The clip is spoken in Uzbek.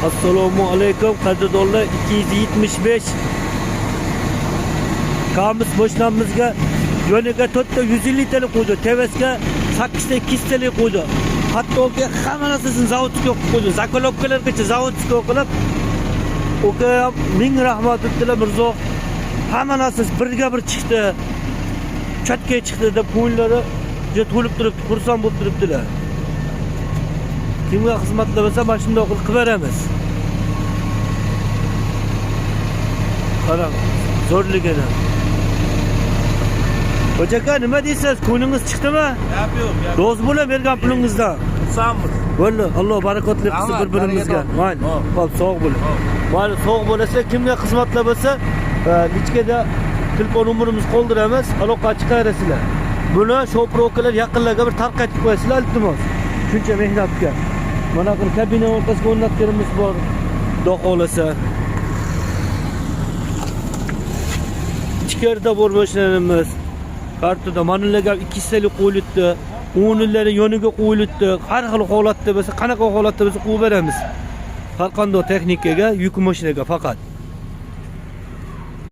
Assalomu alaykum qadrdonlar. 275 Kamus boşlamamızga yoniga 4 ta 150 litrlik qo'ydi. Tevesga 8 ta 200 talik qo'ydi. Hatto hamma narsasini zavodga qo'ydi. Zakolovkalargacha zavodga qilib oka ming rahmat etdilar Mirzo. Hamma narsasi birga bir chiqdi. Chatga chiqdi deb ko'nglari juda to'lib turibdi, xursand bo'lib turibdilar. Kimga xizmatlar bo'lsa mana shunday qilib beramiz. Qarang, zo'rligini. Hojaka nima deysiz? Ko'nglingiz chiqdimi? Yapıyorum. Rozi bo'la bergan pulingizdan. Xursandmiz. Bo'ldi, Alloh barakotli qilsin bir-birimizga. Mayli, xo'p, sog' bo'ling. Mayli, sog' bo'lasa, kimga xizmatlar bo'lsa, lichkada telefon nomerimizni qoldiramiz, aloqa chiqarasizlar. Buni shoprovkalar yaqinlarga bir tarqatib qo'yasizlar, iltimos. Shuncha mehnatga. Mana bu kabina o'rtasiga o'rnatganimiz bor. Xudo xolasa. Ichkarida bor boshlanamiz. Kartada manilarga 200 talik qo'yilibdi. O'nilari yoniga qo'yilibdi. Har xil holatda bo'lsa, qanaqa holatda bo'lsa qo'yib beramiz. Har qanday texnikaga, yuk mashinaga faqat.